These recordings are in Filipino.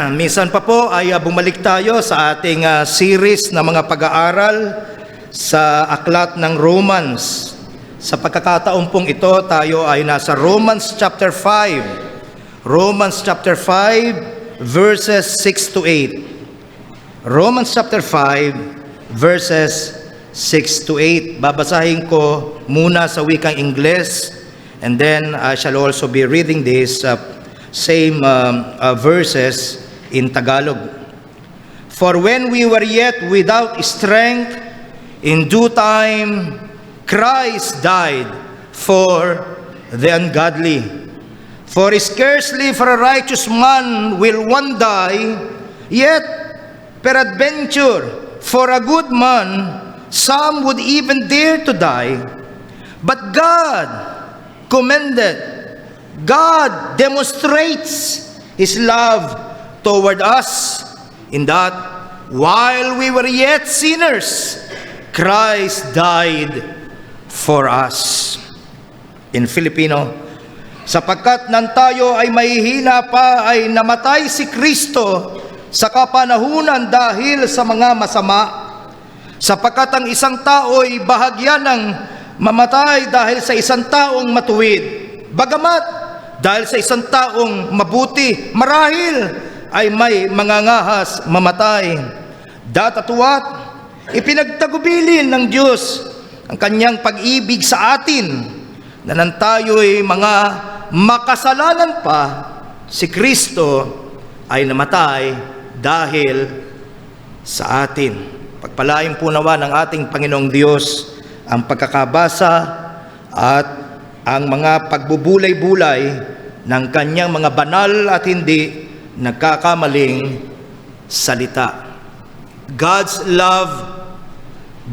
Minsan pa po ay bumalik tayo sa ating series na mga pag-aaral sa aklat ng Romans. Sa pagkakataon pong ito, tayo ay nasa Romans chapter 5. Romans chapter 5 verses 6 to 8. Romans chapter 5 verses 6 to 8. Babasahin ko muna sa wikang Ingles, and then I shall also be reading this same verses in Tagalog. For when we were yet without strength, in due time Christ died for the ungodly. For scarcely for a righteous man will one die, yet peradventure for a good man some would even dare to die. But God demonstrates His love toward us in that while we were yet sinners, Christ died for us. In Filipino, sapagkat nang tayo ay mahihina pa, ay namatay si Kristo sa kapanahunan dahil sa mga masama. Sapagkat ang isang tao ay bahagya ng mamatay dahil sa isang taong matuwid. Bagamat dahil sa isang taong mabuti, marahil ay may mangangahas mamatay. Datatuwat, ipinagtagubilin ng Diyos ang kanyang pag-ibig sa atin, na nang tayo'y mga makasalanan pa, si Kristo ay namatay dahil sa atin. Pagpalain po nawa ng ating Panginoong Diyos ang pagkakabasa at ang mga pagbubulay-bulay ng kanyang mga banal at hindi nagkakamaling salita. God's love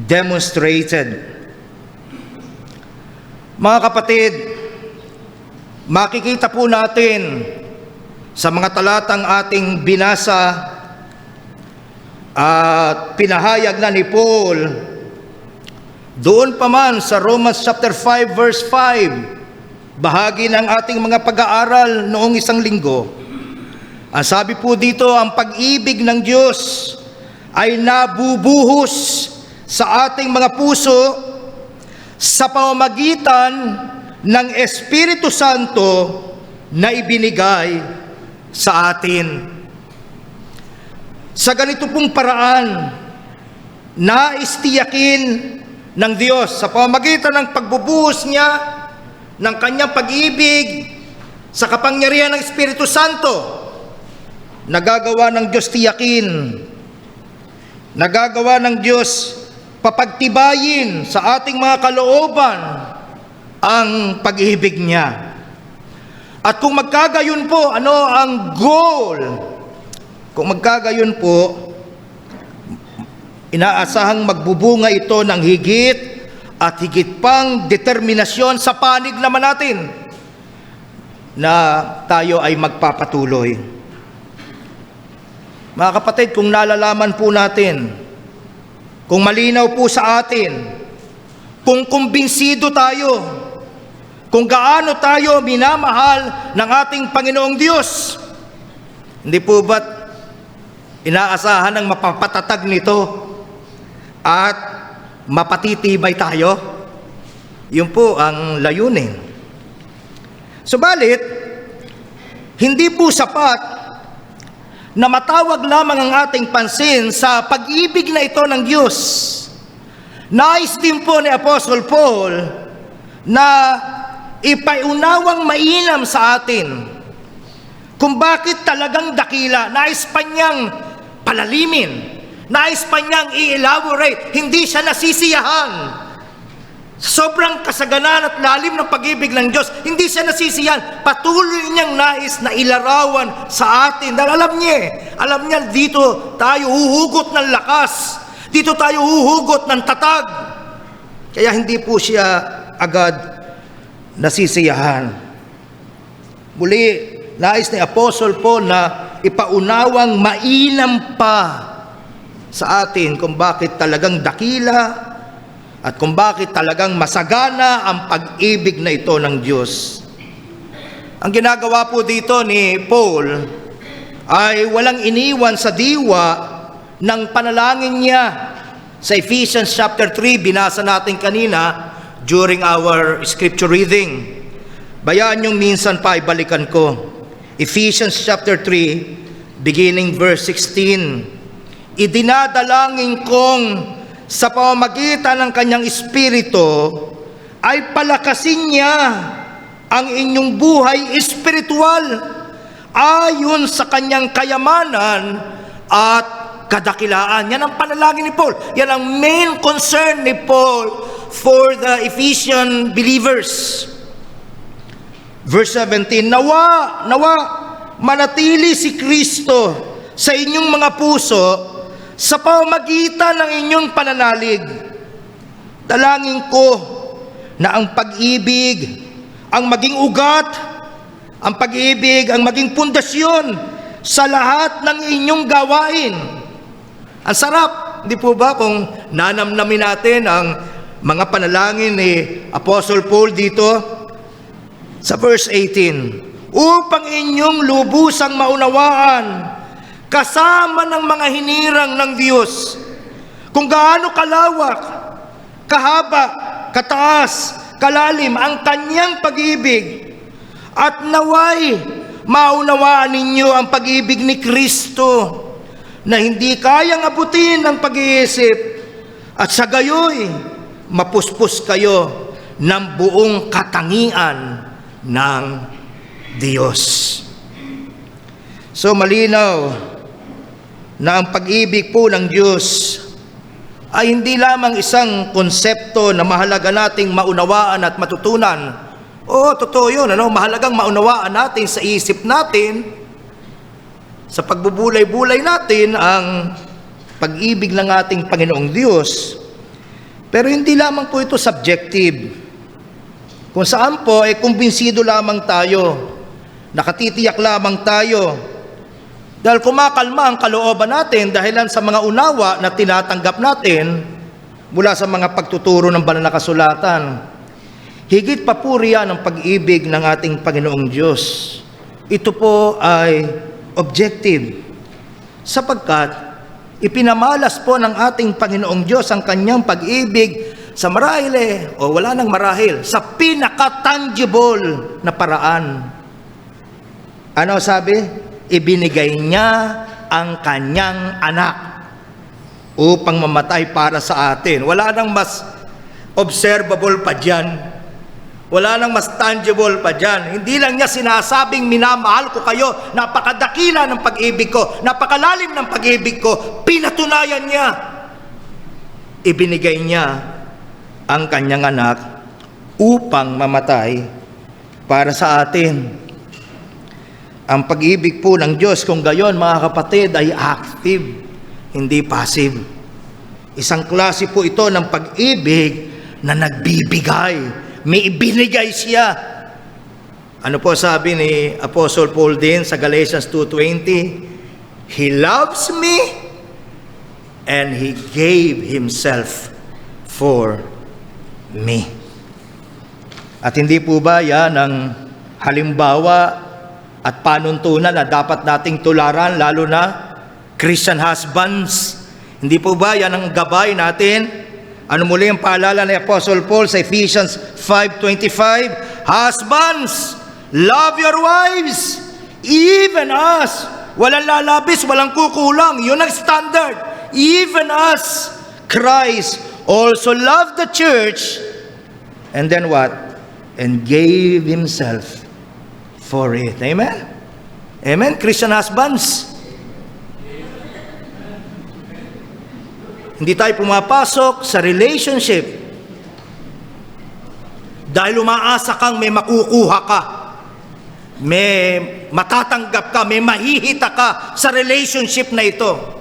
demonstrated. Mga kapatid, makikita po natin sa mga talatang ating binasa at pinahayag na ni Paul doon pa man sa Romans chapter 5 verse 5, bahagi ng ating mga pag-aaral noong isang linggo. Ang sabi po dito, ang pag-ibig ng Diyos ay nabubuhos sa ating mga puso sa pamamagitan ng Espiritu Santo na ibinigay sa atin. Sa ganito pong paraan, nais tiyakin ng Diyos sa pamamagitan ng pagbubuhos niya ng kanyang pag-ibig sa kapangyarihan ng Espiritu Santo, nagagawa ng Diyos tiyakin, nagagawa ng Diyos papagtibayin sa ating mga kalooban ang pag-ibig niya. At kung magkagayon po, ano ang goal? Kung magkagayon po, inaasahang magbubunga ito ng higit at higit pang determinasyon sa panig naman natin na tayo ay magpapatuloy. Mga kapatid, kung nalalaman po natin, kung malinaw po sa atin, kung kumbinsido tayo, kung gaano tayo minamahal ng ating Panginoong Diyos, hindi po ba't inaasahan ng mapapatatag nito at mapatitibay tayo? Yun po ang layunin. Subalit, hindi po sapat na matawag lamang ang ating pansin sa pag-ibig na ito ng Diyos. Nais din po ni Apostle Paul na ipaiunawang mainam sa atin kung bakit talagang dakila. Nais pa niyang palalimin, nais pa niyang i-elaborate, hindi siya nasisiyahan. Sobrang kasaganan at lalim ng pag-ibig ng Diyos, hindi siya nasisiyahan. Patuloy niyang nais na ilarawan sa atin. Dahil alam niya dito tayo huhugot ng lakas, dito tayo huhugot ng tatag. Kaya hindi po siya agad nasisiyahan. Muli, nais ni Apostle Paul na ipaunawang mainam pa sa atin kung bakit talagang dakila at kung bakit talagang masagana ang pag-ibig na ito ng Diyos. Ang ginagawa po dito ni Paul ay walang iniwan sa diwa ng panalangin niya. Sa Ephesians chapter 3, binasa natin kanina during our scripture reading. Bayaan yung minsan pa, ibalikan ko. Ephesians chapter 3, beginning verse 16. Idinadalangin kong sa pamamagitan ng kanyang espiritu ay palakasin niya ang inyong buhay espiritual ayon sa kanyang kayamanan at kadakilaan. Yan ang panalangin ni Paul. Yan ang main concern ni Paul for the Ephesian believers. Verse 17, Nawa manatili si Kristo sa inyong mga puso sa pamamagitan ng inyong pananalig. Dalangin ko na ang pag-ibig ang maging ugat, ang pag-ibig ang maging pundasyon sa lahat ng inyong gawain. Ang sarap, di po ba, kung nanamnamin natin ang mga panalangin ni Apostle Paul dito sa verse 18. Upang inyong lubusang maunawaan kasama ng mga hinirang ng Diyos kung gaano kalawak, kahaba, kataas, kalalim ang kanyang pag-ibig, at naway maunawaan ninyo ang pag-ibig ni Kristo na hindi kayang abutin ng pag-iisip, at sa gayoy mapuspos kayo ng buong katangian ng Diyos. So malinaw na ang pag-ibig po ng Diyos ay hindi lamang isang konsepto na mahalaga nating maunawaan at matutunan. Oo, totoo yun. Mahalagang maunawaan natin sa isip natin, sa pagbubulay-bulay natin ang pag-ibig ng ating Panginoong Diyos. Pero hindi lamang po ito subjective. Kung saan po ay kumbinsido lamang tayo, nakatitiyak lamang tayo, dahil kumakalma ang kalooban natin dahilan sa mga unawa na tinatanggap natin mula sa mga pagtuturo ng banal na kasulatan. Higit pa po riyan ang pag-ibig ng ating Panginoong Diyos. Ito po ay objective, sapagkat ipinamalas po ng ating Panginoong Diyos ang kanyang pag-ibig sa marahil o wala nang marahil, sa pinaka-tangible na paraan. Ano sabi? Ibinigay niya ang kanyang anak upang mamatay para sa atin. Wala nang mas observable pa dyan. Wala nang mas tangible pa dyan. Hindi lang niya sinasabing minamahal ko kayo, napakadakila ng pag-ibig ko, napakalalim ng pag-ibig ko. Pinatunayan niya. Ibinigay niya ang kanyang anak upang mamatay para sa atin. Ang pag-ibig po ng Diyos, kung gayon mga kapatid, ay active, hindi passive. Isang klase po ito ng pag-ibig na nagbibigay. May ibinigay siya. Ano po sabi ni Apostle Paul din sa Galatians 2:20? He loves me and He gave Himself for me. At hindi po ba yan ang halimbawa at panuntunan na dapat nating tularan, lalo na Christian husbands? Hindi po ba yan ang gabay natin? Ano muli ang paalala ni Apostle Paul sa Ephesians 5:25? Husbands, love your wives, even as, walang lalabis, walang kukulang. Yun ang standard. Even as Christ also loved the church, and then what? And gave Himself for it. Amen? Amen, Christian husbands. Hindi tayo pumapasok sa relationship dahil umaasa kang may makukuha ka, may matatanggap ka, may mahihita ka sa relationship na ito.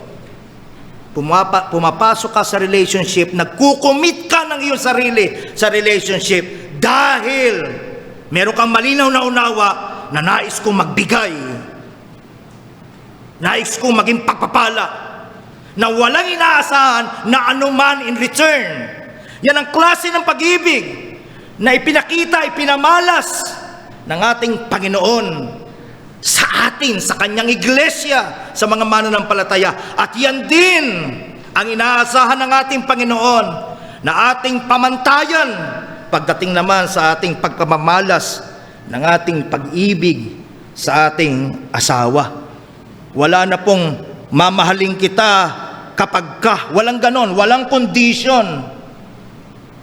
Pumapasok ka sa relationship, nagkukumit ka ng iyong sarili sa relationship dahil meron kang malinaw na unawa na nais kong magbigay, nais kong maging pagpapala, na walang inaasahan na anuman in return. Yan ang klase ng pag-ibig na ipinakita, ipinamalas ng ating Panginoon sa atin, sa kanyang iglesia, sa mga mananampalataya. At yan din ang inaasahan ng ating Panginoon na ating pamantayan pagdating naman sa ating pagpamamalas ng ating pag-ibig sa ating asawa. Wala na pong mamahalin kita kapag ka. Walang ganon, walang condition.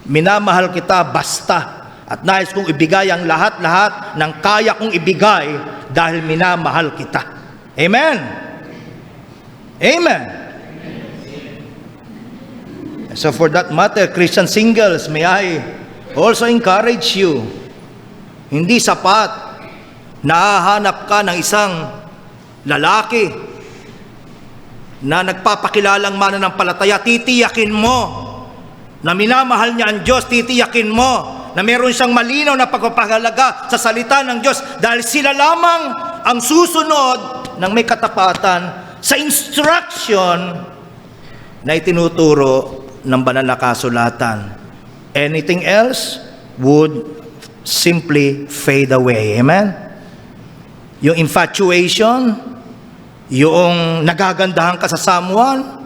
Minamahal kita basta. At nais kong ibigay ang lahat-lahat ng kaya kong ibigay dahil minamahal kita. Amen? Amen? So for that matter, Christian singles, may I also encourage you, hindi sapat nahahanap ka ng isang lalaki na nagpapakilalang mananampalataya. Titiyakin mo na minamahal niya ang Diyos. Titiyakin mo na meron siyang malinaw na pagpapahalaga sa salita ng Diyos, dahil sila lamang ang susunod ng may katapatan sa instruction na itinuturo ng banal na kasulatan. Anything else would simply fade away. Amen? Yung infatuation, yung nagagandahan ka sa someone,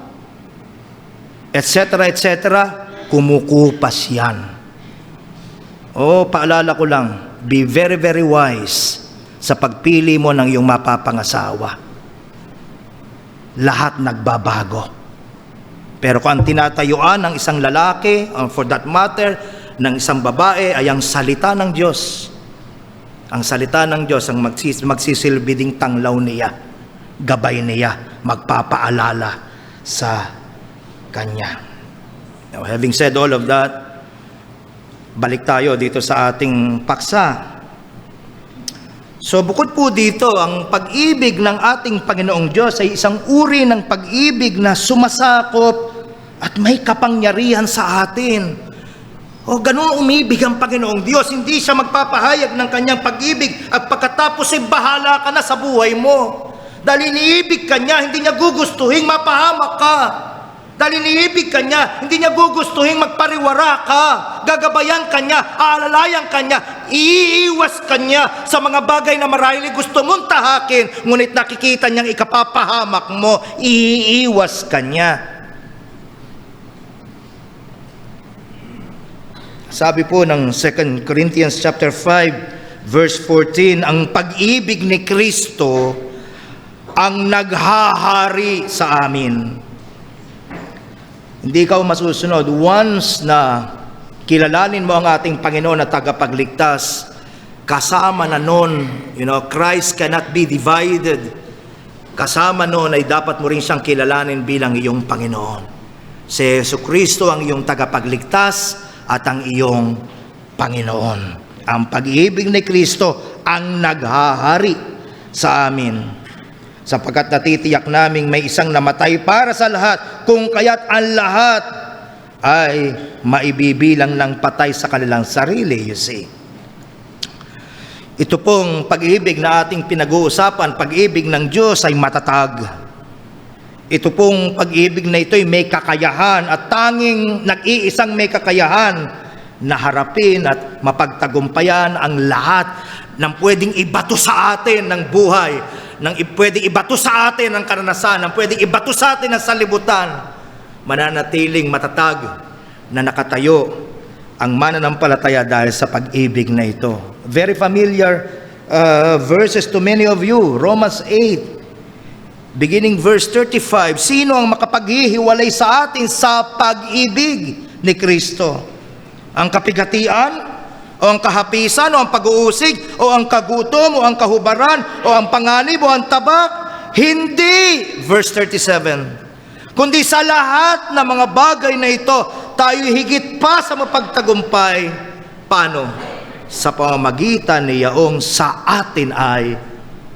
etc., etc., kumukupas yan. Paalala ko lang, be very, very wise sa pagpili mo ng iyong mapapangasawa. Lahat nagbabago. Pero kung ang tinatayuan ng isang lalaki, or for that matter, ng isang babae, ay ang salita ng Diyos. Ang salita ng Diyos ang magsisilbi ding tanglaw niya, gabay niya, magpapaalala sa kanya. Now, having said all of that, balik tayo dito sa ating paksa. So bukod po dito, ang pag-ibig ng ating Panginoong Diyos ay isang uri ng pag-ibig na sumasakop at may kapangyarihan sa atin. Ganun umibig ang Panginoong Diyos. Hindi siya magpapahayag ng kanyang pag-ibig at pagkatapos ay bahala ka na sa buhay mo. Dahil iniibig ka niya, hindi niya gugustuhin mapahamak ka. Dahil iniibig ka niya, hindi niya gugustuhin magpariwara ka. Gagabayan ka niya, aalalayan ka niya, iiwas ka niya sa mga bagay na marahil gusto mong tahakin, ngunit nakikita niyang ikapapahamak mo, iiwas ka niya. Sabi po ng 2 Corinthians chapter 5, verse 14, ang pag-ibig ni Kristo ang naghahari sa amin. Hindi ka masusunod. Once na kilalanin mo ang ating Panginoon na tagapagligtas, kasama na nun, Christ cannot be divided. Kasama nun ay dapat mo rin siyang kilalanin bilang iyong Panginoon. Si Jesucristo ang iyong tagapagligtas at ang iyong Panginoon. Ang pag-ibig ni Kristo ang naghahari sa amin. Sapagkat natitiyak naming may isang namatay para sa lahat, kung kaya't ang lahat ay maibibilang ng patay sa kanilang sarili, you see. Ito pong pag-ibig na ating pinag-uusapan, pag-ibig ng Diyos ay matatag. Ito pong pag-ibig na ito ay may kakayahan at tanging nag-iisang may kakayahan na harapin at mapagtagumpayan ang lahat ng pwedeng ibato sa atin ng buhay, ng pwedeng ibato sa atin ng karanasan, ng pwedeng ibato sa atin ng salibutan. Mananatiling matatag na nakatayo ang mananampalataya dahil sa pag-ibig na ito. Very familiar verses to many of you. Romans 8, beginning verse 35. Sino ang makapaghihiwalay sa atin sa pag-ibig ni Kristo? Ang kapigatian, o ang kahapisan, o ang pag-uusig, o ang kagutom, o ang kahubaran, o ang panganib, o ang tabak? Hindi! Verse 37. Kundi sa lahat ng mga bagay na ito, tayo higit pa sa mapagtagumpay. Paano? Sa pamamagitan ni Yaong sa atin ay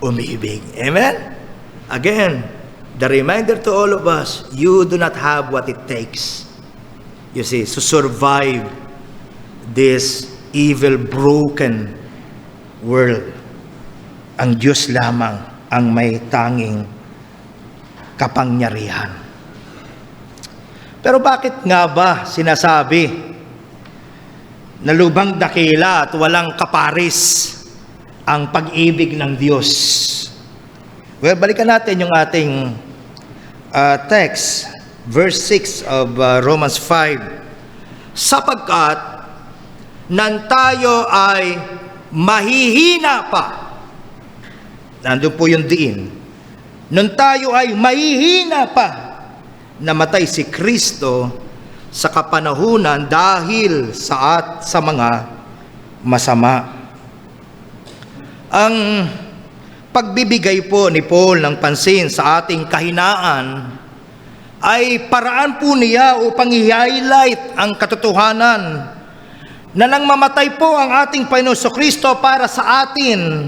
umiibig. Amen? Again, the reminder to all of us, you do not have what it takes, you see, to survive this evil, broken world. Ang Diyos lamang ang may tanging kapangyarihan. Pero bakit nga ba sinasabi na lubhang dakila at walang kaparis ang pag-ibig ng Diyos. Well, balikan natin yung ating text, verse 6 of Romans 5. Sapagkat nan tayo ay mahihina pa. Nandun po yung diin. Nung tayo ay mahihina pa, namatay si Kristo sa kapanahunan dahil sa mga masama. Ang pagbibigay po ni Paul ng pansin sa ating kahinaan ay paraan po niya upang i-highlight ang katotohanan na nang mamatay po ang ating Panginoon Kristo para sa atin,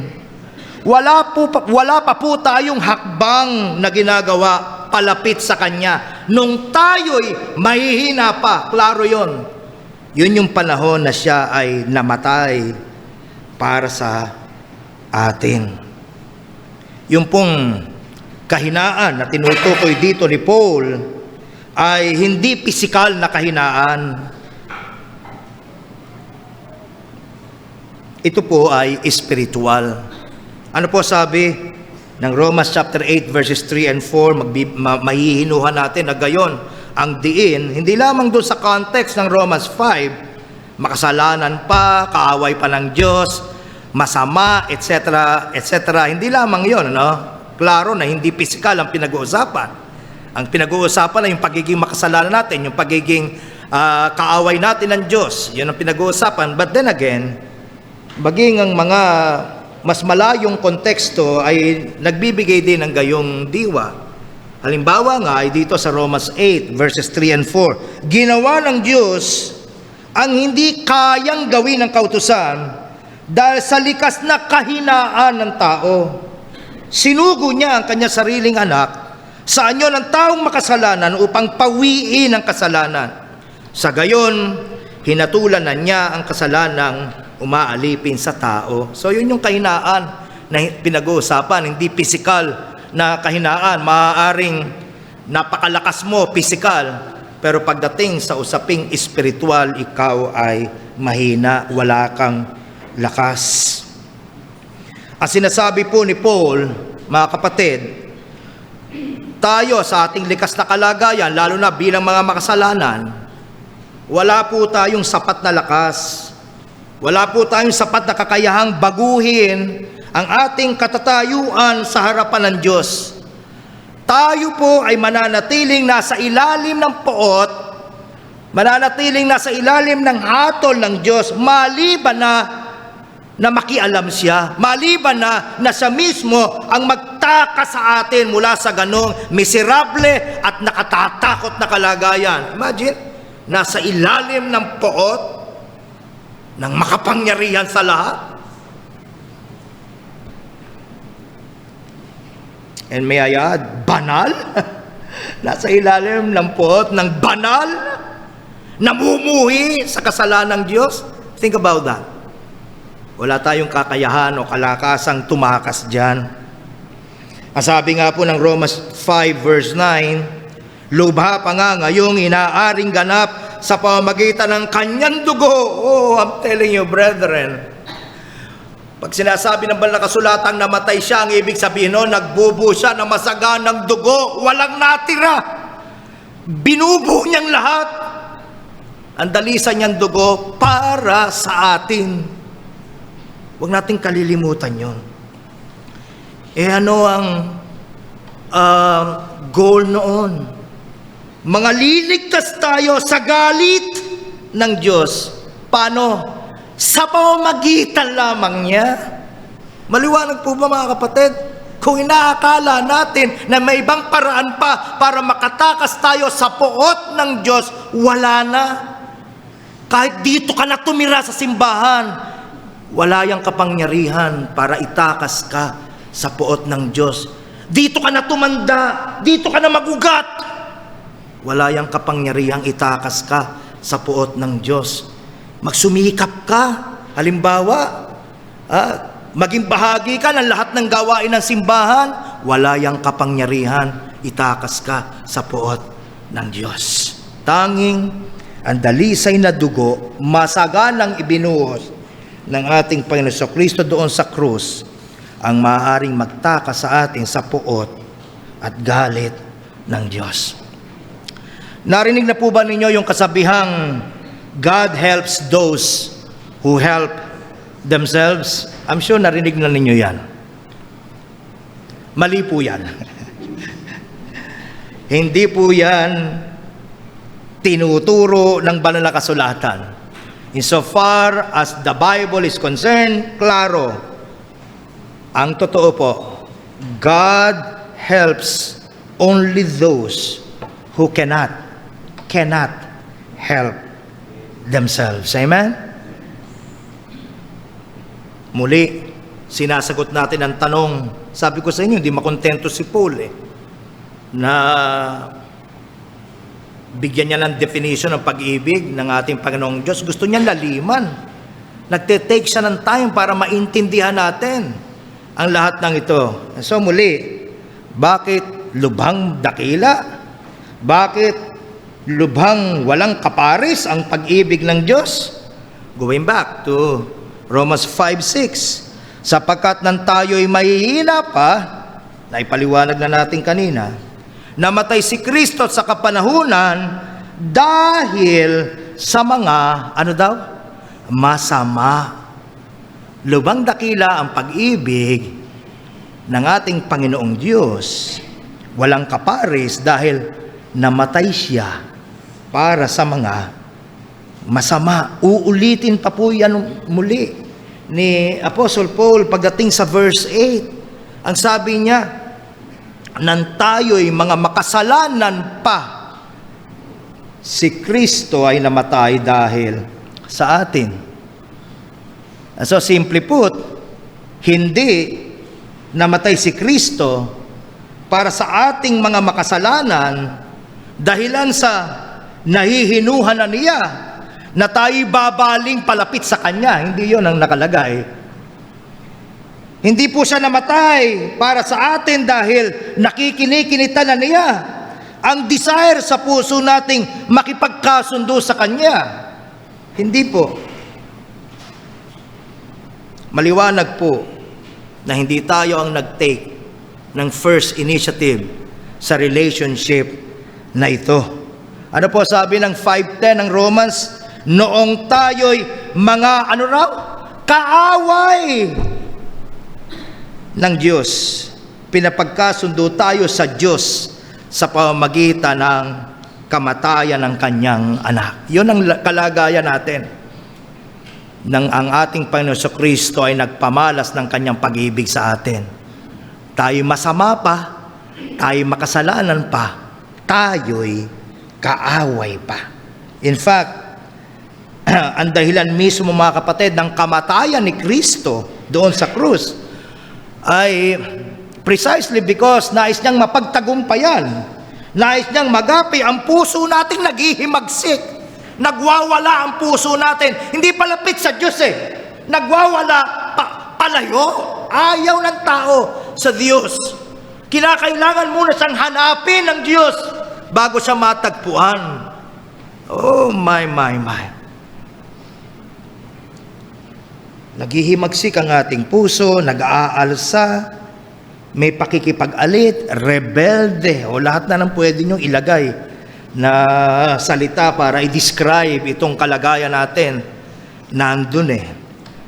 wala pa po tayong hakbang na ginagawa palapit sa Kanya. Nung tayo'y mahihina pa, klaro yon. Yun yung panahon na siya ay namatay para sa atin. Yung pong kahinaan na tinutukoy dito ni Paul ay hindi pisikal na kahinaan. Ito po ay spiritual. Ano po sabi ng Romans chapter 8 verses 3 and 4? Mahihinuhan natin na gayon ang diin, hindi lamang doon sa context ng Romans 5, makasalanan pa, kaaway pa ng Diyos, masama, etc., etc. Hindi lamang yon, no? Klaro na hindi pisikal ang pinag-uusapan. Ang pinag-uusapan ay yung pagiging makasalanan natin, yung pagiging kaaway natin ng Diyos. Yun ang pinag-uusapan. But then again, maging ang mga mas malayong konteksto ay nagbibigay din ng gayong diwa. Halimbawa nga ay dito sa Romans 8 verses 3 and 4. Ginawa ng Diyos ang hindi kayang gawin ng kautusan dahil sa likas na kahinaan ng tao. Sinugo niya ang kanyang sariling anak sa anyo ng taong makasalanan upang pawiin ang kasalanan. Sa gayon, hinatulan na niya ang kasalanang umaalipin sa tao. So yun yung kahinaan na pinag-uusapan, hindi pisikal na kahinaan. Maaaring napakalakas mo pisikal, pero pagdating sa usaping espiritual, ikaw ay mahina, wala kang lakas. Ang sinasabi po ni Paul, mga kapatid, tayo sa ating likas na kalagayan, lalo na bilang mga makasalanan, wala po tayong sapat na lakas. Wala po tayong sapat na kakayahang baguhin ang ating katatayuan sa harapan ng Diyos. Tayo po ay mananatiling nasa ilalim ng poot, mananatiling nasa ilalim ng hatol ng Diyos, maliban na makialam siya, maliban na siya mismo ang magtaka sa atin mula sa ganong miserable at nakatatakot na kalagayan. Imagine, nasa ilalim ng poot ng makapangyarihan sa lahat. And may I add, banal? Nasa ilalim ng poot ng banal, namumuhi sa kasalanan ng Diyos. Think about that. Wala tayong kakayahan o kalakasang tumakas dyan. Ang sabi nga po ng Romans 5 verse 9, lubha pa nga ngayong inaaring ganap sa pamamagitan ng kanyang dugo. Oh, I'm telling you, brethren. Pag sinasabi ng banal na kasulatang namatay siya, ang ibig sabihin nun, nagbubo siya na masaganang dugo, walang natira. Binubuo niyang lahat. Ang dalisan niyang dugo para sa atin. Huwag nating kalilimutan yun. Ano ang goal noon? Mga liligtas tayo sa galit ng Diyos. Paano? Sa pamamagitan lamang niya. Maliwanag po ba, mga kapatid? Kung inaakala natin na may ibang paraan pa para makatakas tayo sa poot ng Diyos, wala na. Kahit dito ka na tumira sa simbahan, wala yang kapangyarihan para itakas ka sa poot ng Diyos. Dito ka na tumanda, dito ka na magugat, wala yang kapangyarihang itakas ka sa poot ng Diyos. Magsumikap ka, halimbawa, maging bahagi ka ng lahat ng gawain ng simbahan, wala yang kapangyarihan itakas ka sa poot ng Diyos. Tanging ang dalisay na dugo, masaganang ibinuhos ng ating Panginoon Kristo doon sa krus ang maaaring magtaka sa atin sa puot at galit ng Diyos. Narinig na po ba ninyo yung kasabihang God helps those who help themselves? I'm sure narinig na ninyo yan. Mali po yan. Hindi po yan tinuturo ng banal na kasulatan. Insofar as the Bible is concerned, klaro, ang totoo po, God helps only those who cannot help themselves. Amen? Muli, sinasagot natin ang tanong. Sabi ko sa inyo, hindi makontento si Paul na bigyan niya ng definition ng pag-ibig ng ating Panginoong Diyos. Gusto niya laliman. Nagte-take siya ng time para maintindihan natin ang lahat ng ito. So muli, bakit lubhang dakila? Bakit lubhang walang kaparis ang pag-ibig ng Diyos? Going back to Romans 5:6. Sapagkat nang tayo'y mahihina pa, na ipaliwanag na natin kanina, namatay si Kristo sa kapanahunan dahil sa mga, ano daw? Masama. Lubhang dakila ang pag-ibig ng ating Panginoong Diyos. Walang kapares dahil namatay siya para sa mga masama. Uulitin pa po yan muli ni Apostle Paul pagdating sa verse 8. Ang sabi niya, nang tayo'y mga makasalanan pa, si Kristo ay namatay dahil sa atin. So simply put, hindi namatay si Kristo para sa ating mga makasalanan dahilan sa nahihinuhan na niya na tayo'y babaling palapit sa Kanya. Hindi yon ang nakalagay. Hindi po siya namatay para sa atin dahil nakikinikinita na niya ang desire sa puso nating makipagkasundo sa Kanya. Hindi po. Maliwanag po na hindi tayo ang nag-take ng first initiative sa relationship na ito. Ano po sabi ng 5:10 ng Romans? Noong tayo'y mga ano raw? Kaaway ng Diyos. Pinapagkasundo tayo sa Diyos sa pamamagitan ng kamatayan ng Kanyang anak. Yun ang kalagayan natin. Nang ang ating Panginoon sa Kristo ay nagpamalas ng Kanyang pag-ibig sa atin. Tayo masama pa, tayo makasalanan pa, tayo'y kaaway pa. In fact, ang dahilan mismo mga kapatid ng kamatayan ni Kristo doon sa krus ay precisely because nais niyang mapagtagumpayan, nais niyang magapi ang puso nating naghihimagsik. Nagwawala ang puso natin. Hindi palapit sa Diyos Nagwawala, palayo. Ayaw ng tao sa Diyos. Kinakailangan muna siyang hanapin ng Diyos bago siya matagpuan. Oh, my. Naghihimagsik ang ating puso, nag-aalsa, may pakikipag-alit, rebelde, o lahat na nang pwede niyong ilagay na salita para i-describe itong kalagayan natin. Nandun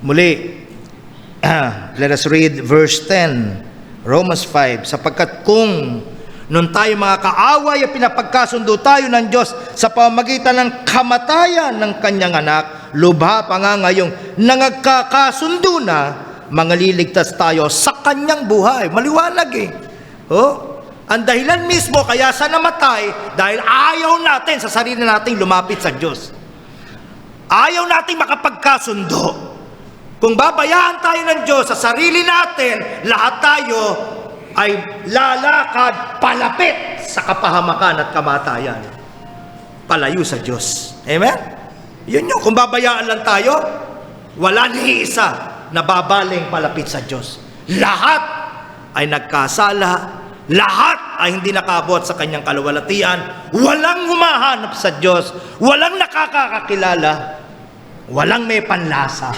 Muli, let us read verse 10, Romans 5. Sapagkat kung nung tayo mga kaaway ay pinapagkasundo tayo ng Diyos sa pamamagitan ng kamatayan ng Kanyang anak, lubha pa nga ngayong nangagkakasundo na, mangliligtas tayo sa Kanyang buhay. Maliwanag ang dahilan mismo kaya sa namatay, dahil ayaw natin sa sarili nating lumapit sa Diyos. Ayaw nating makapagkasundo. Kung babayaan tayo ng Diyos sa sarili natin, lahat tayo ay lalakad palapit sa kapahamakan at kamatayan. Palayo sa Diyos. Amen? Yun yung, kung babayaan lang tayo, wala ni isa na babaling palapit sa Diyos. Lahat ay nagkasala, lahat ay hindi nakabot sa Kanyang kaluwalhatian, walang humahanap sa Diyos, walang nakakakilala, walang may panlasa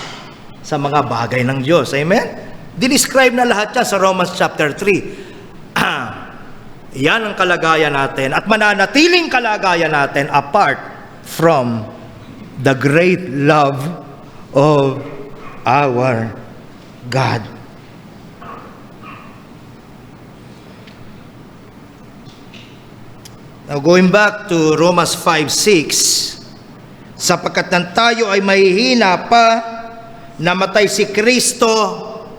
sa mga bagay ng Diyos. Amen? Dinescribe na lahat yan sa Romans chapter 3. Yan ang kalagayan natin at mananatiling kalagayan natin apart from the great love of our God. Now going back to Romans 5:6, sapagkat nang tayo ay mahihina pa, namatay si Kristo,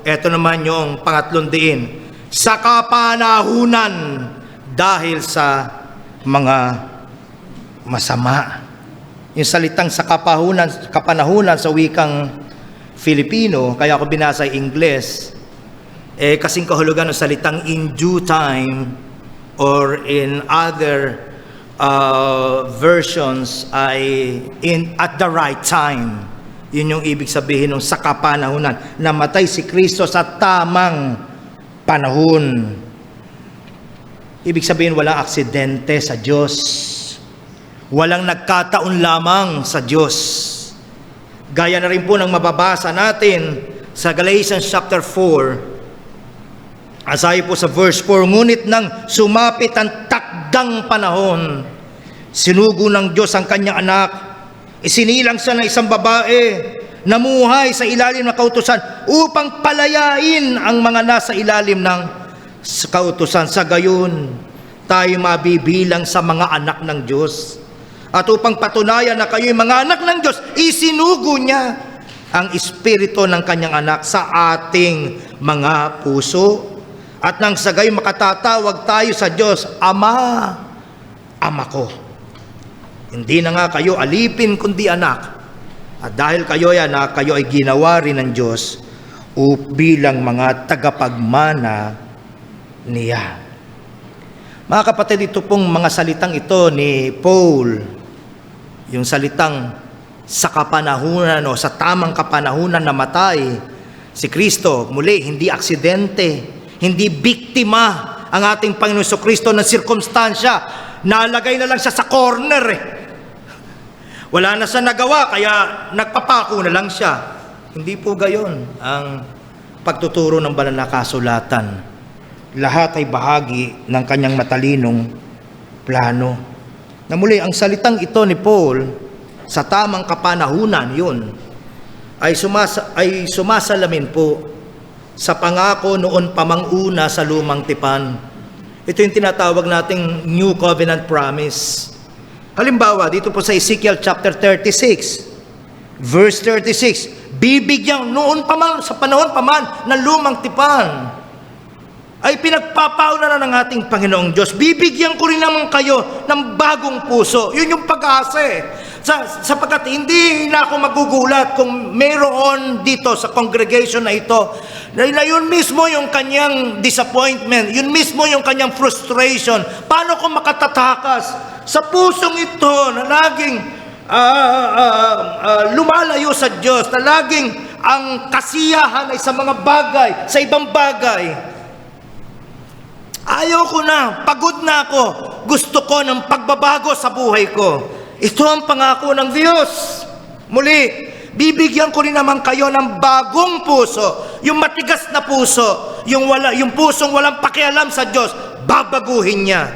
eto naman yung pangatlong diin, sa kapanahunan dahil sa mga masama. Yung salitang sa kapanahunan sa wikang Filipino, kaya ako binasa Ingles, kasing kahulugan ng salitang in due time, or in other versions ay at the right time. Yun yung ibig sabihin ng sa kapanahunan. Namatay si Kristo sa tamang panahon. Ibig sabihin walang aksidente sa Diyos. Walang nagkataon lamang sa Diyos. Gaya na rin po ng mababasa natin sa Galatians chapter 4. Asahi po sa verse 4, ngunit nang sumapit ang takdang panahon, sinugo ng Diyos ang kanyang anak, isinilang siya ng isang babae, namuhay sa ilalim ng kautusan upang palayain ang mga nasa ilalim ng kautusan. Sa gayon, tayo mabibilang sa mga anak ng Diyos. At upang patunayan na kayo'y mga anak ng Diyos, isinugo niya ang espiritu ng kanyang anak sa ating mga puso. At nang sa gayon makatatawag tayo sa Diyos, Ama, Ama ko. Hindi na nga kayo alipin kundi anak. At dahil kayo ay anak, kayo ay ginawa rin ng Diyos bilang mga tagapagmana niya. Mga kapatid, ito pong mga salitang ito ni Paul, yung salitang sa kapanahunan o sa tamang kapanahunan namatay si Kristo, muli, hindi aksidente, hindi biktima ang ating Panginoon Jesucristo ng sirkumstansya. Nalagay na lang siya sa corner Wala na siya nagawa, kaya nagpapako na lang siya. Hindi po gayon ang pagtuturo ng banal na kasulatan. Lahat ay bahagi ng kanyang matalinong plano. Na muli, ang salitang ito ni Paul, sa tamang kapanahunan, yun, ay sumasalamin po sa pangako noon pamanguna sa lumang tipan. Ito yung tinatawag nating New Covenant Promise. Halimbawa, dito po sa Ezekiel chapter 36, verse 36, bibigyan noon pa man, sa panahon pa man ng lumang tipan, ay pinagpapauna na ng ating Panginoong Diyos. Bibigyan ko rin naman kayo ng bagong puso. Yun yung pag-asa sapagkat hindi na ako magugulat kung mayroon dito sa congregation na ito na yun mismo yung kanyang disappointment, yun mismo yung kanyang frustration. Paano ko makatatakas sa pusong ito na laging lumalayo sa Diyos, na laging ang kasiyahan ay sa mga bagay, sa ibang bagay. Ayaw ko na, pagod na ako, gusto ko ng pagbabago sa buhay ko. Ito ang pangako ng Diyos. Muli, bibigyan ko rin naman kayo ng bagong puso. Yung matigas na puso, yung pusong walang pakialam sa Diyos, babaguhin niya.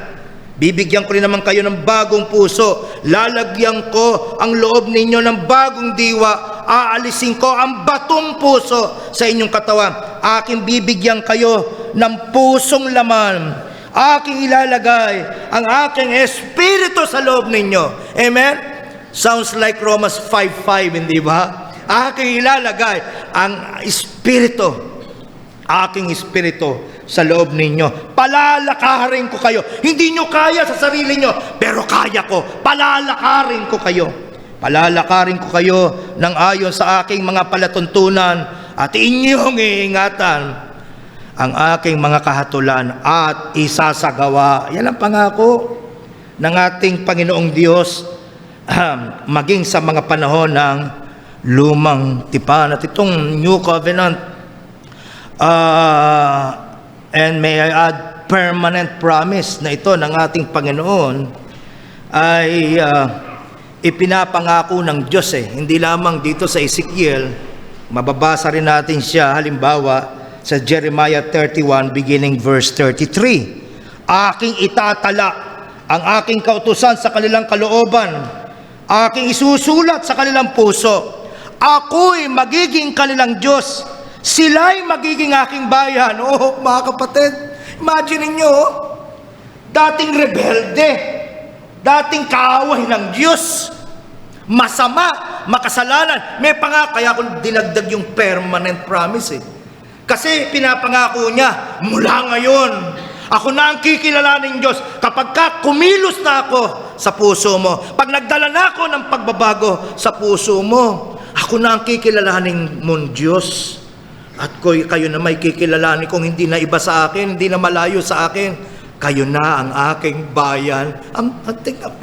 Bibigyan ko rin naman kayo ng bagong puso. Lalagyan ko ang loob ninyo ng bagong diwa. Aalisin ko ang batong puso sa inyong katawan. Aking bibigyan kayo ng pusong laman. Aking ilalagay ang aking espiritu sa loob ninyo. Amen? Sounds like Romans 5:5, hindi ba? Aking ilalagay ang espiritu, aking espiritu sa loob ninyo. Palalakarin ko kayo. Hindi nyo kaya sa sarili nyo, pero kaya ko. Palalakarin ko kayo. Palalakarin ko kayo ng ayon sa aking mga palatuntunan at inyong iingatan ang aking mga kahatulan at isasagawa. Yan ang pangako ng ating Panginoong Diyos maging sa mga panahon ng lumang tipan. At itong New Covenant and may I add permanent promise na ito ng ating Panginoon ay ipinapangako ng Diyos hindi lamang dito sa Ezekiel, Mababasa rin natin siya halimbawa sa Jeremiah 31 beginning verse 33. Aking itatala ang aking kautusan sa kanilang kalooban, aking isusulat sa kanilang puso. Ako'y magiging kanilang Diyos, sila'y magiging aking bayan. Oh, mga kapatid, imagine ninyo, dating rebelde, dating kaaway ng Diyos, masama, makasalanan. May kaya kung dinagdag yung permanent promise Kasi pinapangako niya, mula ngayon, ako na ang kikilalaning Diyos kapag kumilos na ako sa puso mo. Pag nagdala na ako ng pagbabago sa puso mo, ako na ang kikilalaning mong Diyos. At kayo na may kikilalanin kung hindi na iba sa akin, hindi na malayo sa akin. Kayo na ang aking bayan.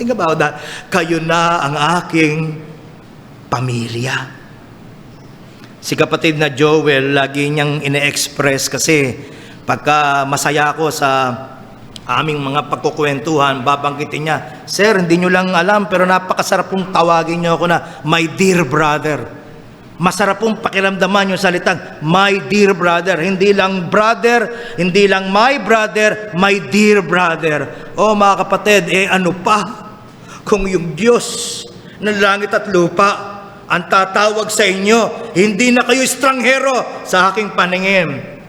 Think about that. Kayo na ang aking pamilya. Si kapatid na Joel, lagi niyang ine-express kasi pagka masaya ako sa aming mga pagkukwentuhan, babanggitin niya, Sir, hindi niyo lang alam pero napakasarap pong tawagin niyo ako na my dear brother. Masarap pong pakiramdaman yung salitang my dear brother. Hindi lang brother, hindi lang my brother, my dear brother. Oh mga kapatid, ano pa kung yung Diyos ng langit at lupa ang tatawag sa inyo, hindi na kayo estranghero sa aking paningin.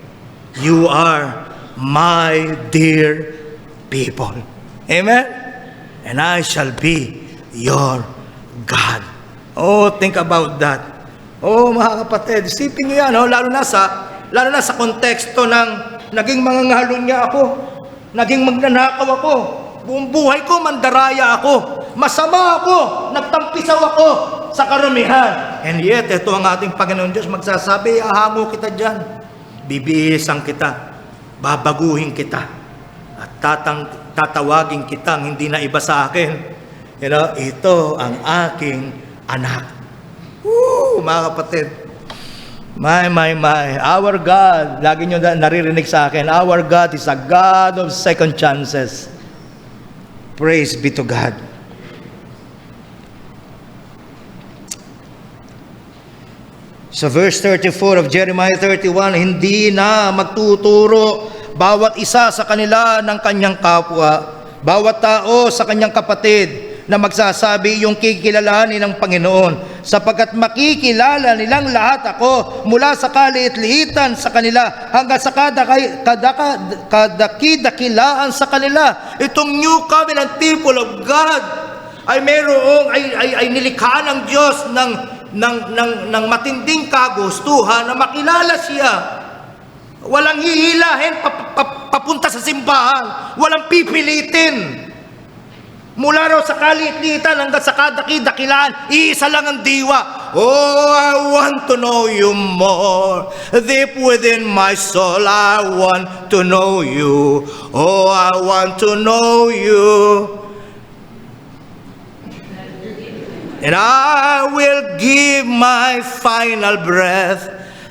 You are my dear people. Amen? And I shall be your God. Oh, think about that. Oh, mga kapatid, isipin niyo yan, lalo na sa konteksto ng naging mangangalon niya ako, naging magnanakaw ako, buong buhay ko mandaraya ako, masama ako, nagtampisaw ako sa karamihan. And yet, ito ang ating Panginoon Diyos magsasabi, ahango kita dyan, bibihisan kita, babaguhin kita, at tatawagin kitang hindi na iba sa akin. Ito ang aking anak. Mga kapatid, my, our God, lagi nyo naririnig sa akin, our God is a God of second chances. Praise be to God. Sa verse 34 of Jeremiah 31, hindi na magtuturo bawat isa sa kanila ng kanyang kapwa, bawat tao sa kanyang kapatid, na magsasabi yung kikilalanin ng Panginoon, sapagkat makikilala nilang lahat ako mula sa kaliit-liitan sa kanila hanggang sa kadakidakilaan sa kanila. Itong new covenant people of God ay ay nilikha ng Diyos ng matinding kagustuhan na makilala siya. Walang hihilahin papunta sa simbahan, walang pipilitin. Mula raw sa kaliit-liitan hanggang sa kadakidakilaan, iisa lang ang diwa. Oh, I want to know you more. Deep within my soul, I want to know you. Oh, I want to know you. And I will give my final breath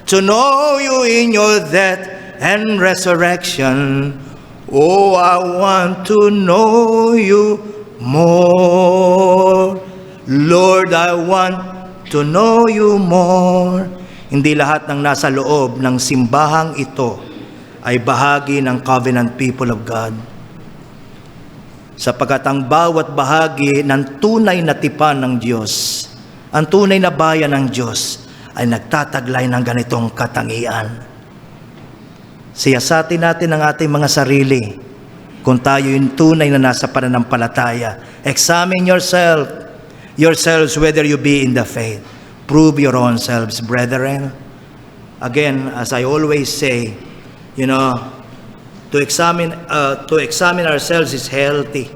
to know you in your death and resurrection. Oh, I want to know you more. Lord, I want to know you more. Hindi lahat ng nasa loob ng simbahang ito ay bahagi ng covenant people of God. Sapagkat ang bawat bahagi ng tunay na tipan ng Diyos, ang tunay na bayan ng Diyos, ay nagtataglay ng ganitong katangian. Siyasatin natin ang ating mga sarili kung tayo yung tunay na nasa pananampalataya. Examine yourselves whether you be in the faith. Prove your own selves, brethren. Again, as I always say, to examine ourselves is healthy.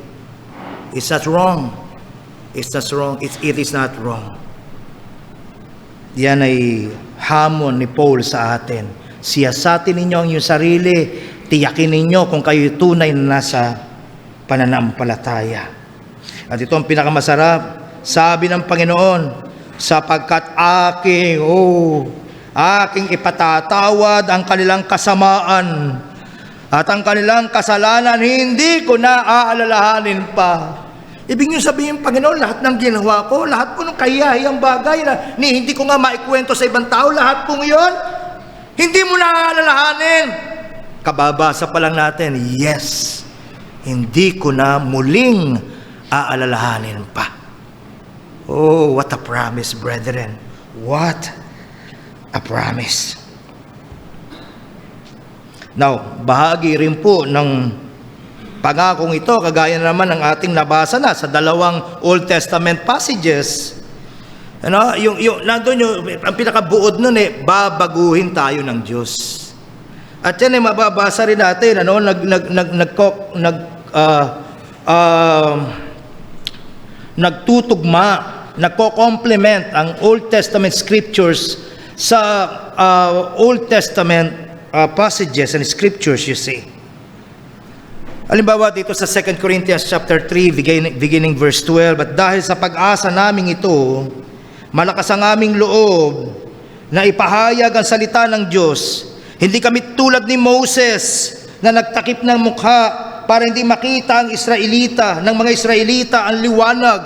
It's not wrong. It's not wrong. It is not wrong. Yan ay hamon ni Paul sa atin. Siyasatin ninyo ang iyong sarili. Tiyakin ninyo kung kayo tunay na nasa pananampalataya. At ito ang pinakamasarap. Sabi ng Panginoon, sapagkat aking ipatatawad ang kanilang kasamaan at ang kanilang kasalanan, hindi ko na aalalahanin pa. Ibig nyo sabihin, Panginoon, lahat ng ginawa ko, lahat po ng kahiyahiyang bagay na hindi ko nga maikwento sa ibang tao, lahat po ngayon, hindi mo na aalalahanin. Kababasa pa lang natin, yes, hindi ko na muling aalalahanin pa. Oh, what a promise, brethren. What a promise. Now, bahagi rin po ng pangakong ito, kagaya naman ng ating nabasa na sa dalawang Old Testament passages. Ano, nandun ang pinakabuod nun babaguhin tayo ng Diyos. At yan mababasa rin natin, nagtutugma, nagko-complement ang Old Testament scriptures sa Old Testament passages and scriptures, you see. Halimbawa dito sa 2 Corinthians chapter 3 beginning verse 12, at dahil sa pag-asa naming ito, malakas ang aming loob na ipahayag ang salita ng Diyos. Hindi kami tulad ni Moses na nagtakip ng mukha para hindi makita ang Israelita, ng mga Israelita ang liwanag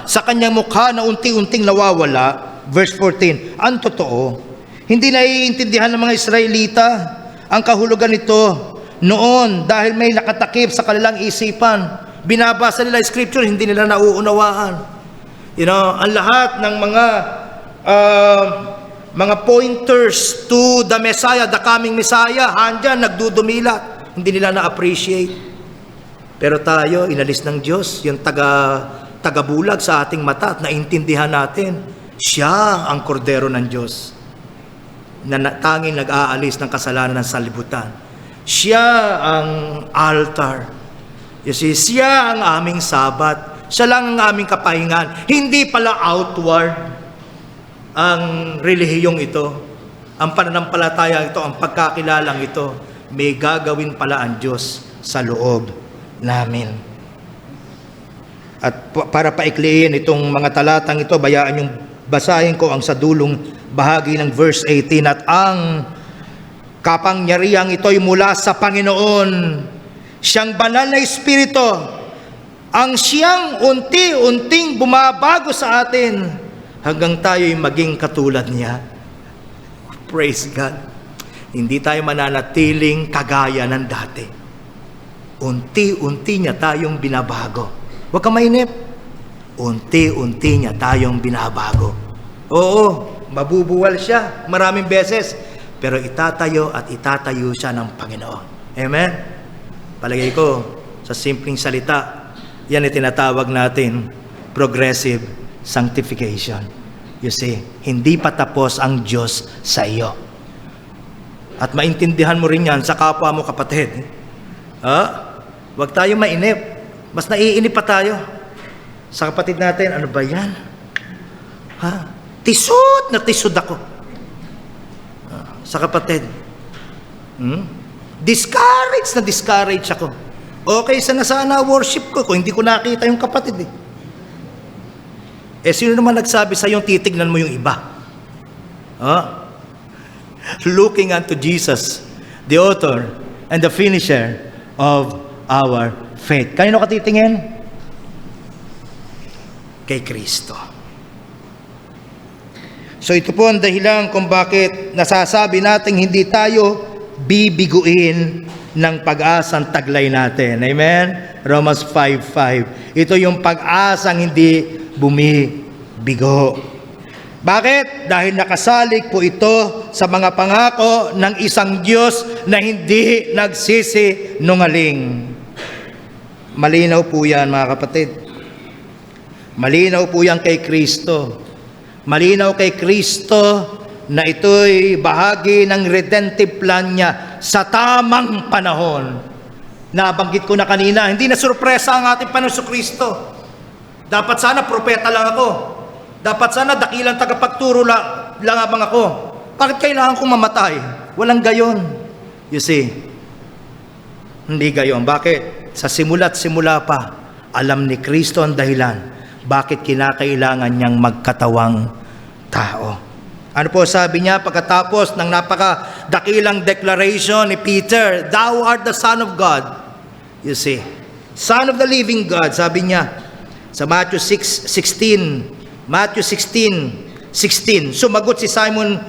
sa kanyang mukha na unti-unting nawawala. Verse 14, ang totoo, hindi naiintindihan ng mga Israelita ang kahulugan nito noon dahil may nakatakip sa kanilang isipan. Binabasa nila scripture, hindi nila nauunawaan. Ang lahat ng mga pointers to the Messiah, the coming Messiah, handyan, nagdudumilat. Hindi nila na-appreciate. Pero tayo, inalis ng Diyos, yung tagabulag sa ating mata at naintindihan natin, siya ang kordero ng Diyos na tanging nag-aalis ng kasalanan ng salibutan. Siya ang altar. You see, siya ang aming sabat. Siya lang ang aming kapahingan. Hindi pala outward ang relihiyong ito. Ang pananampalataya ito, ang pagkakilalang ito, may gagawin pala ang Diyos sa loob namin. At para paikliin itong mga talatang ito, bayaan yung basahin ko ang sa dulong bahagi ng verse 18. At ang kapangyarihang ito'y mula sa Panginoon, siyang banal na Espiritu, ang siyang unti-unting bumabago sa atin hanggang tayo'y maging katulad niya. Praise God. Hindi tayo mananatiling kagaya ng dati. Unti-unti niya tayong binabago. Huwag ka mainip. Unti-unti niya tayong binabago. Oo, mabubuwal siya maraming beses, pero itatayo at itatayo siya ng Panginoon. Amen? Palagay ko, sa simpleng salita, yan ay tinatawag natin progressive sanctification. You see, hindi pa tapos ang Diyos sa iyo. At maintindihan mo rin yan sa kapwa mo kapatid. Huwag tayo mainip. Mas naiinip pa tayo sa kapatid natin. Ano ba yan? Tisod na tisod ako. Sa kapatid. Discouraged na discouraged ako. Okay sana worship ko kung hindi ko nakita yung kapatid sino naman nagsabi sa yung titignan mo yung iba? Looking unto Jesus, the author and the finisher of our faith. Kanino ka titingin? Kay Kristo. So ito po ang dahilan kung bakit nasasabi natin hindi tayo bibiguin ng pag-asang taglay natin. Amen? Romans 5:5. Ito yung pag-asang hindi bumibigo. Bakit? Dahil nakasalig po ito sa mga pangako ng isang Diyos na hindi nagsisinungaling. Malinaw po yan, mga kapatid. Malinaw po yan kay Kristo. Malinaw kay Kristo na ito'y bahagi ng redemptive plan niya sa tamang panahon. Nabanggit ko na kanina, hindi na sorpresa ang ating Panginoon Kristo. Dapat sana propeta lang ako. Dapat sana dakilang tagapagturo lang ako. Bakit kailangan kong mamatay? Walang gayon. You see, hindi gayon. Bakit? Sa simula't simula pa, alam ni Kristo ang dahilan bakit kinakailangan niyang magkatawang tao. Ano po sabi niya pagkatapos ng napakadakilang declaration ni Peter, "Thou art the Son of God." You see, Son of the living God, sabi niya. Sa Matthew 6:16. Matthew 16:16. Sumagot si Simon,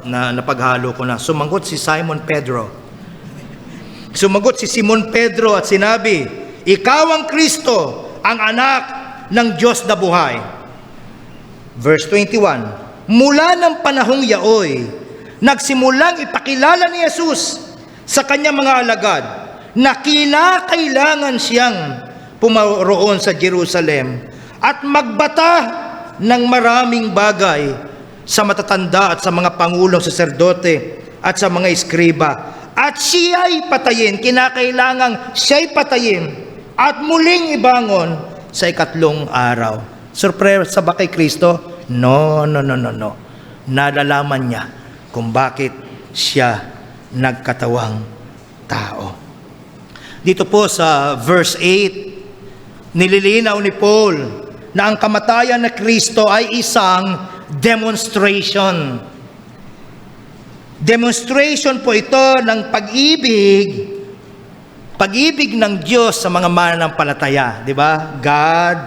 napaghalo ko na. Sumagot si Simon Pedro. Sumagot si Simon Pedro at sinabi, "Ikaw ang Kristo, ang anak ng Diyos na buhay." Verse 21. Mula ng panahong yaoy, nagsimulang ipakilala ni Jesus sa kanyang mga alagad na kinakailangan siyang pumaroon sa Jerusalem at magbata ng maraming bagay sa matatanda at sa mga pangulong saserdote at sa mga eskriba. At siya'y patayin, kinakailangang siya'y patayin at muling ibangon sa ikatlong araw. Surpresa ba kay Kristo? No. Nalalaman niya kung bakit siya nagkatawang tao. Dito po sa verse 8, nililinaw ni Paul na ang kamatayan na Kristo ay isang demonstration. Demonstration po ito ng pag-ibig ng Diyos sa mga mananampalataya, di ba? God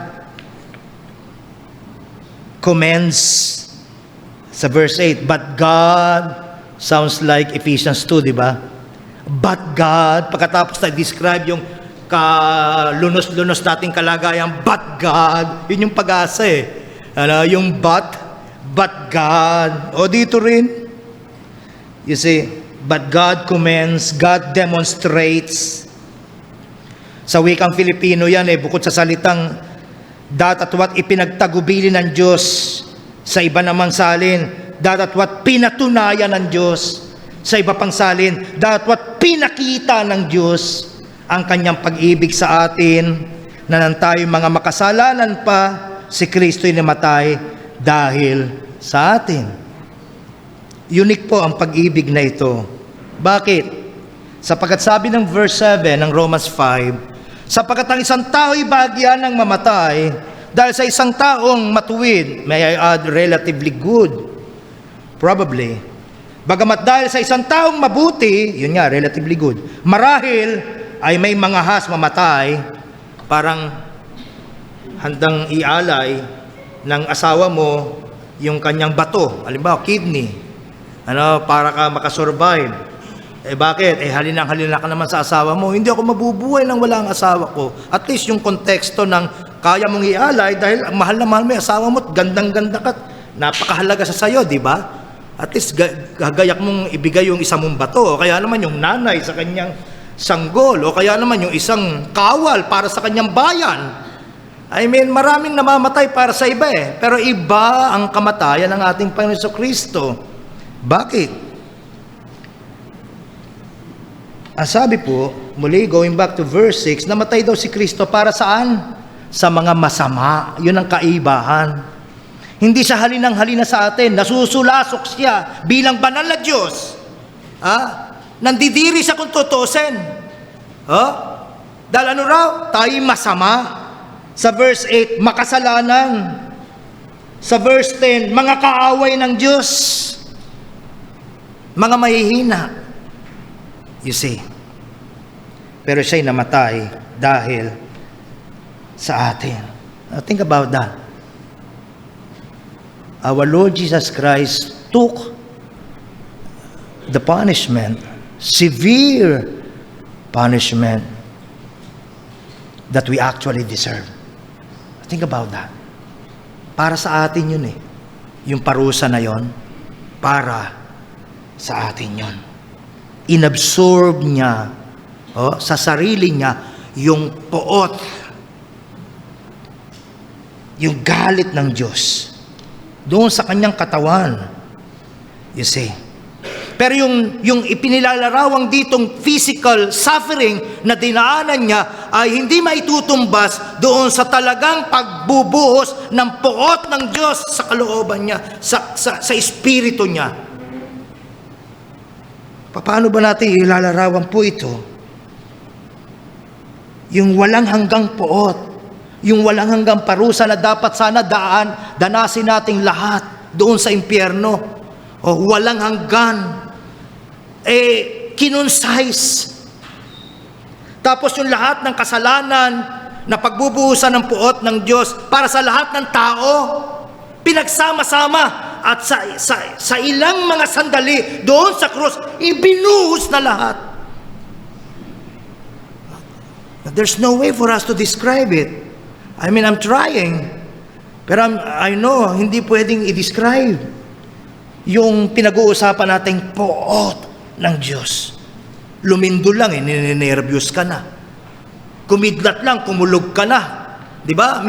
commends sa verse 8, but God sounds like Ephesians 2, di ba? But God, pagkatapos na-describe yung kalunos-lunos nating kalagayan, but God, yun yung pag-asa eh. Yung but God. O dito rin, you see, but God commends, God demonstrates. Sa wikang Filipino yan eh, bukod sa salitang datatwat ipinagtagubili ng Diyos, sa iba namang salin, datatwat pinatunayan ng Diyos, sa iba pang salin, datatwat pinakita ng Diyos ang kanyang pag-ibig sa atin, na nang tayo mga makasalanan pa, si Kristo'y namatay dahil sa atin. Unique po ang pag-ibig na ito. Bakit? Sapagkat sabi ng verse 7 ng Romans 5, sapagkat ang isang tao'y bahagyan ng mamatay dahil sa isang taong matuwid, may I add, relatively good, probably. Bagamat dahil sa isang taong mabuti, yun nga, relatively good, marahil ay may mga has mamatay, parang handang ialay ng asawa mo yung kanyang bato, halimbawa kidney, para ka makasurvive. Bakit? Halina ka naman sa asawa mo. Hindi ako mabubuhay nang wala ang asawa ko. At least yung konteksto ng kaya mong ialay dahil ang mahal na mahal mo yung asawa mo, gandang-ganda ka, napakahalaga sa sayo, di ba? At least gagayak mong ibigay yung isang mong bato, o kaya naman yung nanay sa kanyang sanggol, o kaya naman yung isang kawal para sa kanyang bayan. I mean, maraming namamatay para sa iba eh. Pero iba ang kamatayan ng ating Panginoon Kristo. Bakit? Ang sabi po, muli, going back to verse 6, namatay daw si Kristo para saan? Sa mga masama. Yun ang kaibahan. Hindi siya halinang-halina sa atin. Nasusulasok siya bilang banal na Diyos. Nandidiri siya kung tutusin. Dahil ano raw? Tayo masama. Sa verse 8, makasalanan. Sa verse 10, mga kaaway ng Diyos. Mga mahihina. You see. Pero siya'y namatay dahil sa atin. Now, think about that. Our Lord Jesus Christ took the punishment, severe punishment that we actually deserve. Think about that. Para sa atin yun eh. Yung parusa na yon, para sa atin yun. Inabsorb niya sa sarili niya yung poot, yung galit ng Diyos doon sa kanyang katawan. You see. Pero yung ipinilalarawang ditong physical suffering na dinaanan niya ay hindi maitutumbas doon sa talagang pagbubuhos ng poot ng Diyos sa kalooban niya, sa espiritu niya. Paano ba natin ilalarawan po ito? Yung walang hanggang poot, yung walang hanggang parusa na dapat sana danasin nating lahat doon sa impyerno. O walang hanggan. Kinonsize. Tapos yung lahat ng kasalanan na pagbubuhusan ng puot ng Diyos para sa lahat ng tao, pinagsama-sama at sa ilang mga sandali doon sa krus, ibinuhos na lahat. There's no way for us to describe it. I mean, I'm trying. Pero I know, hindi pwedeng i-describe yung pinag-uusapan nating puot ng Diyos. Lumindo lang, ninenervyos ka na. Kumidlat lang, kumulog ka na. Di ba?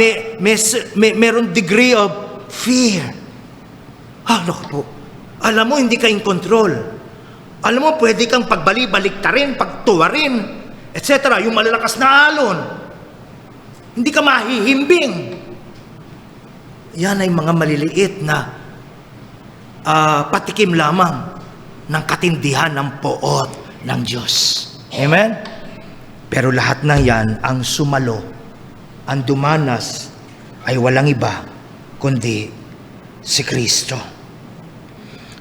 Meron degree of fear. Naku po. Alam mo, hindi ka in control. Alam mo, pwede kang pagbali-baliktarin, pagtuwarin, etc. Yung malalakas na alon. Hindi ka mahihimbing. Yan ay mga maliliit na patikim lamang ng katindihan ng puot ng Diyos. Amen? Pero lahat ng yan, ang sumalo, ang dumanas, ay walang iba, kundi si Kristo.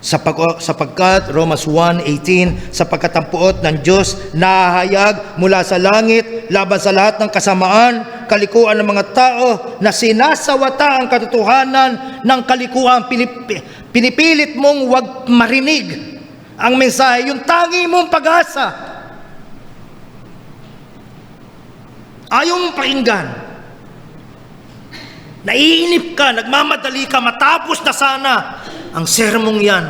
Sapagkat, Romans 1:18, sapagkat ang puot ng Diyos nahahayag mula sa langit laban sa lahat ng kasamaan, kalikuan ng mga tao na sinasawata ang katotohanan ng kalikuan. Pinipilit mong wag marinig ang mensahe, yung tangi mong pag-asa. Ayaw mong pakinggan. Naiinip ka, nagmamadali ka, matapos na sana ang sermong yan.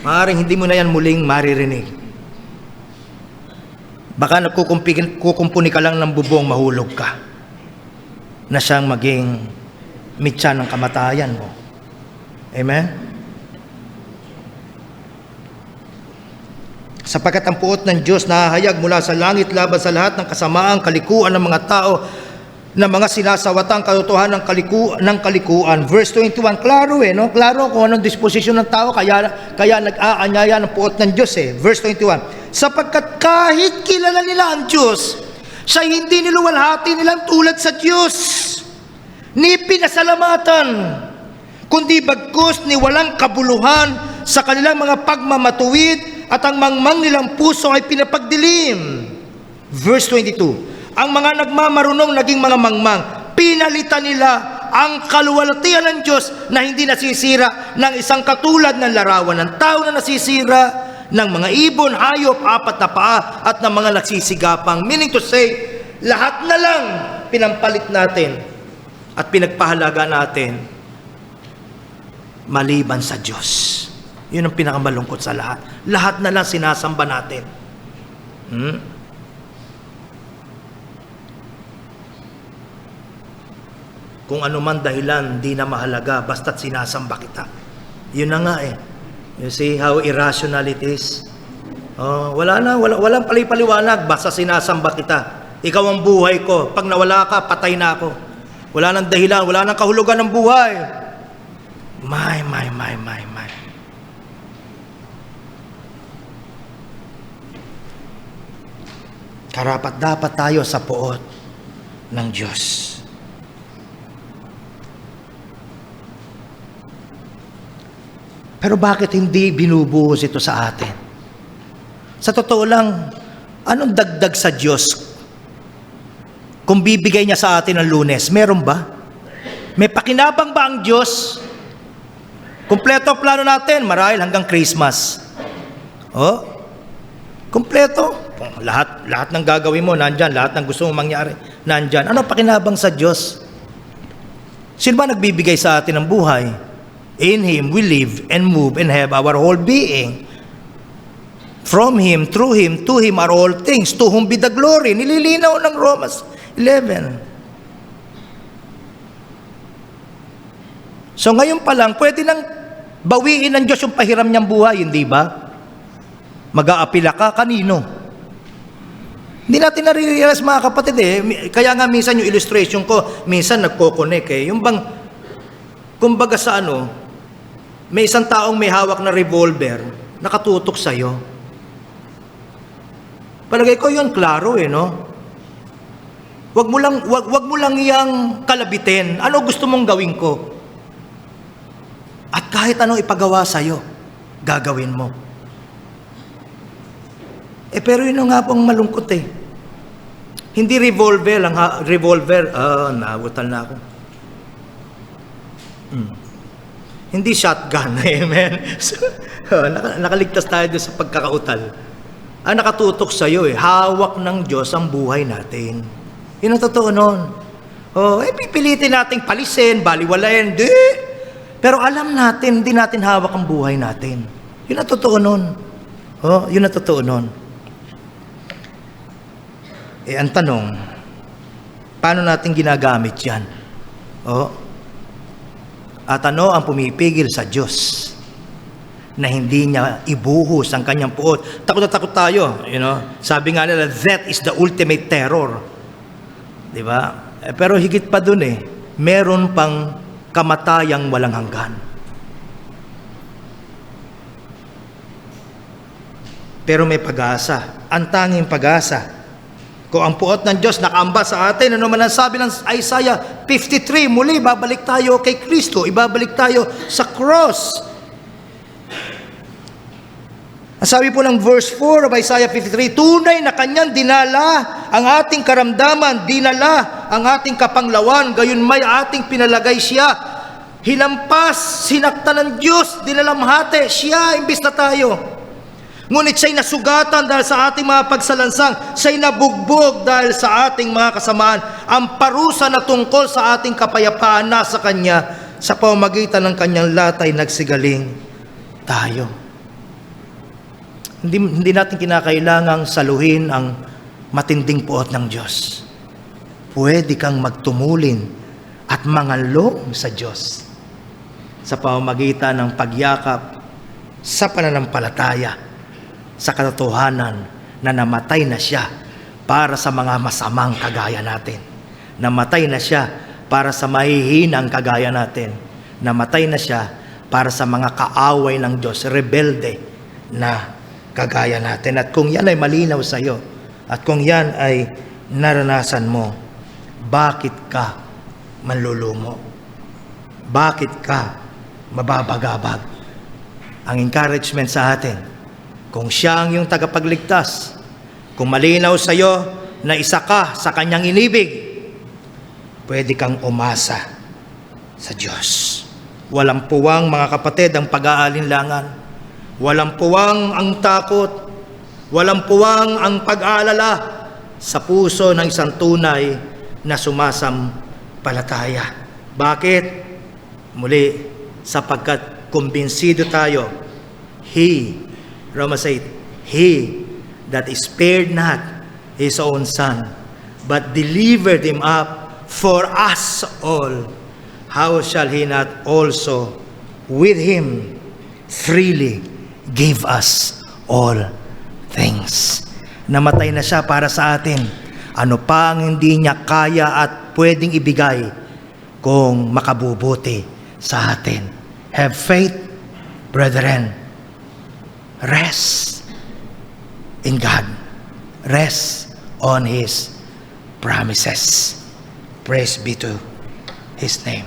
Maaaring hindi mo na yan muling maririnig. Baka nagkukumpuni ka lang ng bubong, mahulog ka na siyang maging mitya ng kamatayan mo. Amen? Sapagkat ang puot ng Diyos nahahayag mula sa langit laban sa lahat ng kasamaang kalikuan ng mga tao na mga sinasawatang katotohanan ng kalikuan. Verse 21, klaro no? Klaro kung anong disposisyon ng tao, kaya nag-aanyaya ng puot ng Diyos Verse 21, sapagkat kahit kilala nila ang Diyos, siya hindi niluwalhati nilang tulad sa Diyos, ni pinasalamatan, kundi bagkus ni walang kabuluhan sa kanilang mga pagmamatuwid at ang mangmang nilang puso ay pinapagdilim. Verse 22, ang mga nagmamarunong naging mga mangmang, pinalitan nila ang kaluwalhatian ng Diyos na hindi nasisira ng isang katulad ng larawan ng tao na nasisira ng mga ibon, hayop, apat na paa at ng mga nagsisigapang. Meaning to say, lahat na lang pinampalit natin at pinagpahalaga natin maliban sa Diyos. Yun ang pinakamalungkot sa lahat. Lahat na lang sinasamba natin. Kung ano man dahilan, di na mahalaga, basta't sinasamba kita. Yun na nga You see how irrational it is? Walang palipaliwanag, basta sinasamba kita. Ikaw ang buhay ko. Pag nawala ka, patay na ako. Wala nang dahilan, wala nang kahulugan ng buhay. My. Karapat dapat tayo sa puot ng Diyos. Pero bakit hindi binubuhos ito sa atin? Sa totoo lang, anong dagdag sa Diyos kung bibigay niya sa atin ng Lunes? Meron ba? May pakinabang ba ang Diyos? Kumpleto ang plano natin, marahil hanggang Christmas. Kumpleto. Lahat ng gagawin mo, nandyan. Lahat ng gusto mong mangyari, nandyan. Ano pakinabang sa Diyos? Sino ba nagbibigay sa atin ng buhay? In Him we live and move and have our whole being. From Him, through Him, to Him are all things. To whom be the glory. Nililinaw ng Romans 11. So ngayon pa lang, pwede nang bawiin ng Diyos yung pahiram niyang buhay, hindi ba? Mag-aapila ka, kanino? Hindi natin nare-realize mga kapatid Kaya nga minsan yung illustration ko, minsan nagko-connect Yung bang, kumbaga sa may isang taong may hawak na revolver, nakatutok sa'yo. Palagay ko yun, klaro no? Wag mo lang yang kalabitin. Ano gusto mong gawin ko? At kahit anong ipagawa sa'yo, gagawin mo. Pero yun nga pong malungkot Hindi revolver, naabutan na ako. Hindi shotgun, amen. So, nakaligtas tayo doon sa pagkakautal. Ang nakatutok sa iyo, hawak ng Diyos ang buhay natin. Yun ang totoo nun. Pipilitin nating palisin, baliwalayin, di. Pero alam natin, hindi natin hawak ang buhay natin. Yun ang totoo nun. Yun ang totoo nun. Ang tanong, paano natin ginagamit yan? At ano ang pumipigil sa Diyos na hindi niya ibuhos ang kanyang puot? Takot na takot tayo, Sabi nga nila, that is the ultimate terror. Di ba? Pero higit pa dun meron pang kamatayang walang hanggan. Pero may pag-asa. Ang tanging pag-asa. Kung ang puot ng Diyos nakaamba sa atin, ano man ang sabi ng Isaiah 53, muli babalik tayo kay Kristo, ibabalik tayo sa cross. Ang sabi po ng verse 4 of Isaiah 53, tunay na kanyang dinala ang ating karamdaman, dinala ang ating kapanglawan, gayon may ating pinalagay siya. Hinampas, sinaktan ng Diyos, dinalamhati siya imbis na tayo. Ngunit siya'y nasugatan dahil sa ating mga pagsalansang, siya'y nabugbog dahil sa ating mga kasamaan. Ang parusa na tungkol sa ating kapayapaan nasa Kanya, sa pamamagitan ng Kanyang latay nagsigaling tayo. Hindi natin kinakailangang saluhin ang matinding puot ng Diyos. Pwede kang magtumulin at mangalong sa Diyos sa pamamagitan ng pagyakap sa pananampalataya sa katotohanan na namatay na siya para sa mga masamang kagaya natin. Namatay na siya para sa mahihinang kagaya natin. Namatay na siya para sa mga kaaway ng Diyos, rebelde na kagaya natin. At kung yan ay malinaw sa iyo, at kung yan ay naranasan mo, bakit ka manlulumo? Bakit ka mababagabag? Ang encouragement sa atin, kung siya ang iyong tagapagligtas, kung malinaw sa iyo na isa ka sa kanyang inibig, pwede kang umasa sa Diyos. Walang puwang, mga kapatid, ang pag-aalinlangan. Walang puwang ang takot. Walang puwang ang pag-aalala sa puso ng isang tunay na sumasampalataya. Bakit? Muli, sapagkat kumbinsido tayo, Romans 8, He that spared not His own Son, but delivered Him up for us all, how shall He not also with Him freely give us all things? Namatay na siya para sa atin. Ano pa ang hindi niya kaya at pwedeng ibigay kung makabubuti sa atin? Have faith, brethren. Rest in God. Rest on His promises. Praise be to His name.